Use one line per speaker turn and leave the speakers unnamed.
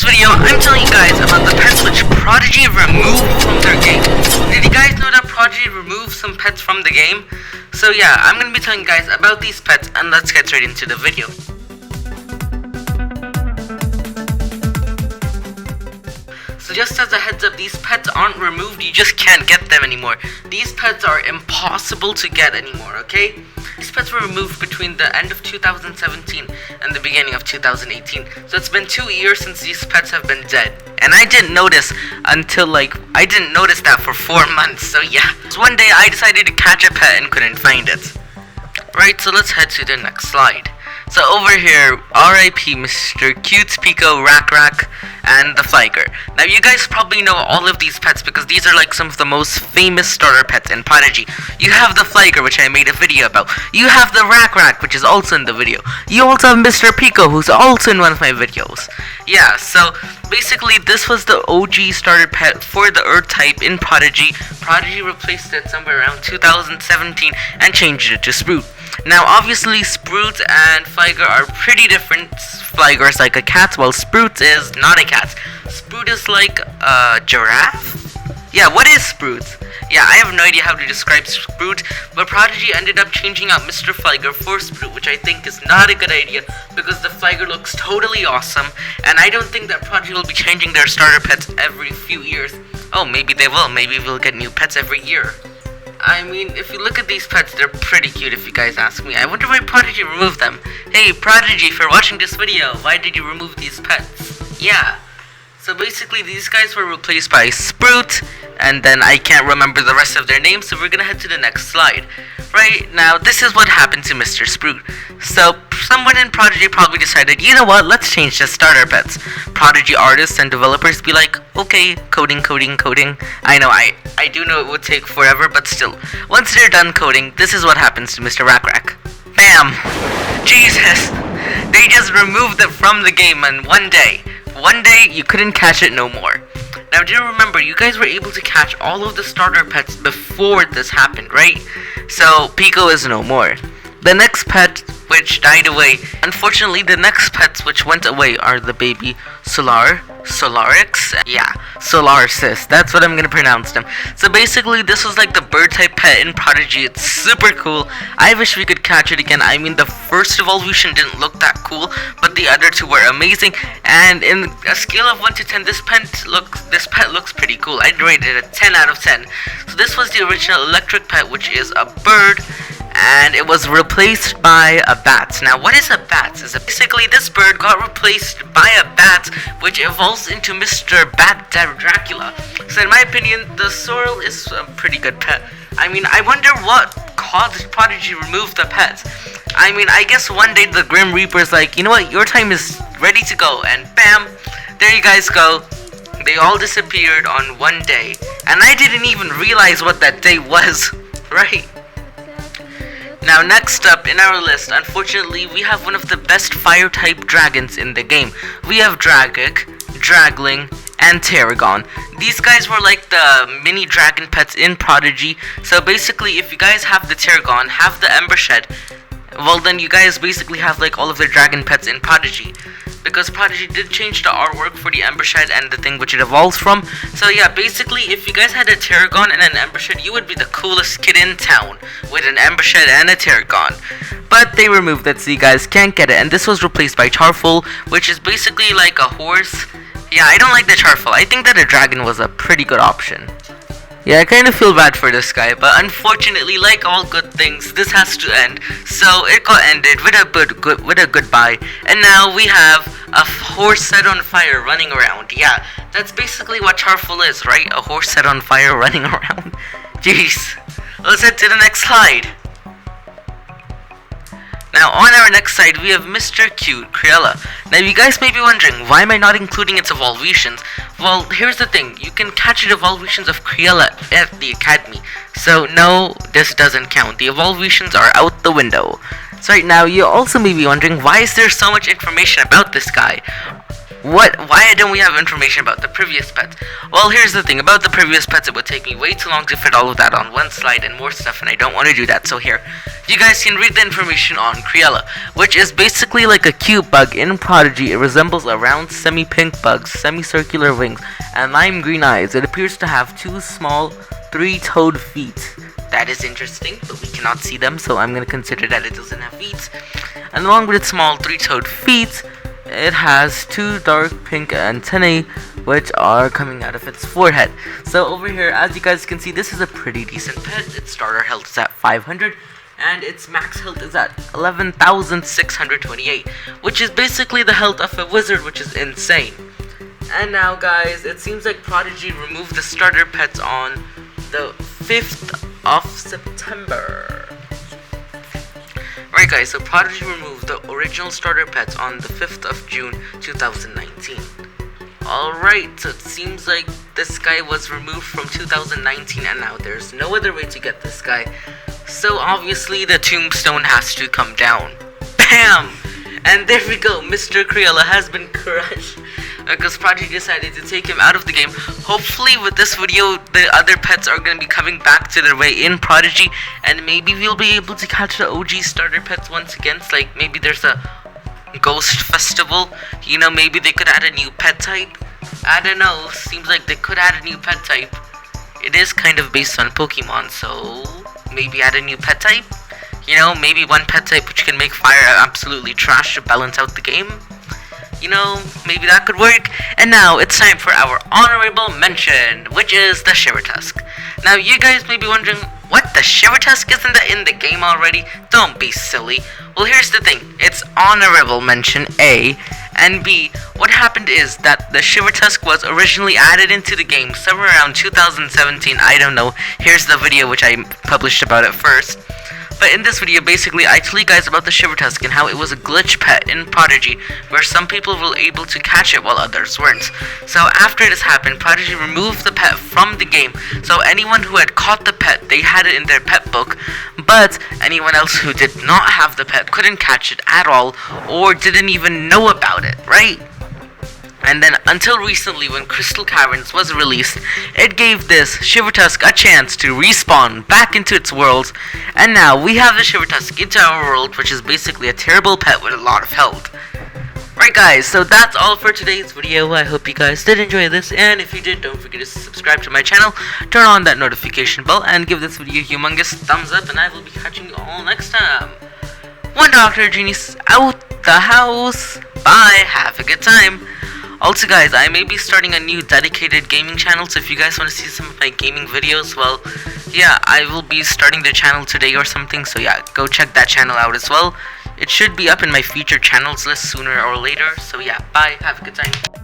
video, I'm telling you guys about the pets which Prodigy removed from their game. Did you guys know that Prodigy removed some pets from the game? So yeah, I'm gonna be telling you guys about these pets, and let's get straight into the video. So just as a heads up, these pets aren't removed, you just can't get them anymore. These pets are impossible to get anymore, okay? These pets were removed between the end of 2017 and the beginning of 2018. So it's been 2 years since these pets have been dead. And I didn't notice until I didn't notice that for 4 months, so yeah. So one day I decided to catch a pet and couldn't find it. Right, so let's head to the next slide. So over here, RIP Mr. Cute, Pico, Rack, and the Flyger. Now you guys probably know all of these pets because these are like some of the most famous starter pets in Prodigy. You have the Flyger, which I made a video about. You have the Rack, which is also in the video. You also have Mr. Pico, who's also in one of my videos. Yeah, so basically this was the OG starter pet for the Earth type in Prodigy. Prodigy replaced it somewhere around 2017 and changed it to Sprout. Now obviously Sprout and Flyger are pretty different. Flyger is like a cat, while Sprout is not a cat. Sprout is like a giraffe? Yeah, what is Sprout? Yeah, I have no idea how to describe Sprout, but Prodigy ended up changing out Mr. Flyger for Sprout, which I think is not a good idea because the Flyger looks totally awesome, and I don't think that Prodigy will be changing their starter pets every few years. Oh, maybe they will. Maybe we'll get new pets every year. I mean, if you look at these pets, they're pretty cute if you guys ask me. I wonder why Prodigy removed them. Hey, Prodigy, if you're watching this video, why did you remove these pets? Yeah. So basically, these guys were replaced by Sprout, and then I can't remember the rest of their names, so we're gonna head to the next slide. Right, now this is what happened to Mr. Sprout. So, someone in Prodigy probably decided, you know what, let's change the starter pets. Prodigy artists and developers be like, okay, coding. I know, I do know it would take forever, but still. Once they're done coding, this is what happens to Mr. Rack. Bam! Jesus! They just removed them from the game in one day. One day, you couldn't catch it no more. Now, do you remember, you guys were able to catch all of the starter pets before this happened, right? So, Pico is no more. The next pet, which died away, unfortunately, the next pets which went away are the baby Solarix, yeah, Solarcis, that's what I'm gonna pronounce them. So basically, this was like the bird type pet in Prodigy. It's super cool. I wish we could catch it again. I mean, the first evolution didn't look that cool, but the other two were amazing. And in a scale of 1 to 10, this pet looks pretty cool. I'd rate it a 10 out of 10. So this was the original electric pet, which is a bird, and it was replaced by a bat. Now, what is a bat? Basically, this bird got replaced by a bat, which evolves into Mr. Bat Dracula. So in my opinion, the Sorrel is a pretty good pet. I mean, I wonder what caused Prodigy to remove the pets. I mean, I guess one day the Grim Reaper's like, you know what, your time is ready to go, and bam, there you guys go. They all disappeared on one day, and I didn't even realize what that day was, right? Now, next up in our list, unfortunately, we have one of the best fire-type dragons in the game. We have Dragic, Dragling, and Tarragon. These guys were like the mini dragon pets in Prodigy. So basically, if you guys have the Tarragon, have the Ember Shed, well then you guys basically have like all of the dragon pets in Prodigy. Because Prodigy did change the artwork for the Ember Shed and the thing which it evolves from. So yeah, basically, if you guys had a Tarragon and an Ember Shed, you would be the coolest kid in town with an Ember Shed and a Tarragon. But they removed that, so you guys can't get it. And this was replaced by Charful, which is basically like a horse. Yeah, I don't like the Charful. I think that a dragon was a pretty good option. Yeah, I kind of feel bad for this guy, but unfortunately, like all good things, this has to end. So it got ended with a goodbye, and now we have a horse set on fire running around. Yeah, that's basically what Charful is, right? A horse set on fire running around. Jeez. Let's head to the next slide. Now, on our next slide, we have Mr. Cute, Crayola. Now, you guys may be wondering, why am I not including its evolutions? Well, here's the thing, you can catch the evolutions of Crayola at the Academy. So, no, this doesn't count. The evolutions are out the window. So right now, you also may be wondering, why is there so much information about this guy? Why don't we have information about the previous pets? Well, here's the thing, about the previous pets, it would take me way too long to fit all of that on one slide and more stuff, and I don't want to do that, so here. you guys can read the information on Crayola, which is basically like a cute bug in Prodigy. It resembles a round semi-pink bug, semicircular wings, and lime green eyes. It appears to have two small, three-toed feet. That is interesting, but we cannot see them, so I'm going to consider that it doesn't have feet. And along with its small three-toed feet, it has two dark pink antennae, which are coming out of its forehead. So over here, as you guys can see, this is a pretty decent pet. Its starter health is at 500, and its max health is at 11,628, which is basically the health of a wizard, which is insane. And now, guys, it seems like Prodigy removed the starter pets on the 5th of September. Right, guys, so Prodigy removed the original starter pets on the 5th of June 2019. Alright, so it seems like this guy was removed from 2019, and now there's no other way to get this guy. So obviously the tombstone has to come down. BAM! And there we go, Mr. Crayola has been crushed. Because Prodigy decided to take him out of the game. Hopefully with this video, the other pets are going to be coming back to their way in Prodigy, and maybe we'll be able to catch the OG starter pets once again. Like maybe there's a ghost festival, you know, maybe they could add a new pet type. I don't know, seems like they could add a new pet type. It is kind of based on Pokemon, so maybe add a new pet type. You know, maybe one pet type which can make fire absolutely trash to balance out the game. You know, maybe that could work. And now it's time for our honorable mention, which is the Shiver Tusk. Now you guys may be wondering, what, the Shiver Tusk isn't in the game already? Don't be silly. Well, here's the thing, it's honorable mention A, and B, what happened is that the Shiver Tusk was originally added into the game somewhere around 2017, I don't know. Here's the video which I published about it first. But in this video, basically, I tell you guys about the Shiver Tusk and how it was a glitch pet in Prodigy, where some people were able to catch it while others weren't. So after this happened, Prodigy removed the pet from the game, so anyone who had caught the pet, they had it in their pet book, but anyone else who did not have the pet couldn't catch it at all, or didn't even know about it, right? And then until recently, when Crystal Caverns was released, it gave this Shiver Tusk a chance to respawn back into its world, and now we have the Shiver Tusk into our world, which is basically a terrible pet with a lot of health. Right, guys, so that's all for today's video. I hope you guys did enjoy this, and if you did, don't forget to subscribe to my channel, turn on that notification bell, and give this video a humongous thumbs up, and I will be catching you all next time. One Dr. Genius out the house. Bye, have a good time. Also, guys, I may be starting a new dedicated gaming channel, so if you guys want to see some of my gaming videos, well, yeah, I will be starting the channel today or something, so yeah, go check that channel out as well. It should be up in my featured channels list sooner or later, so yeah, bye, have a good time.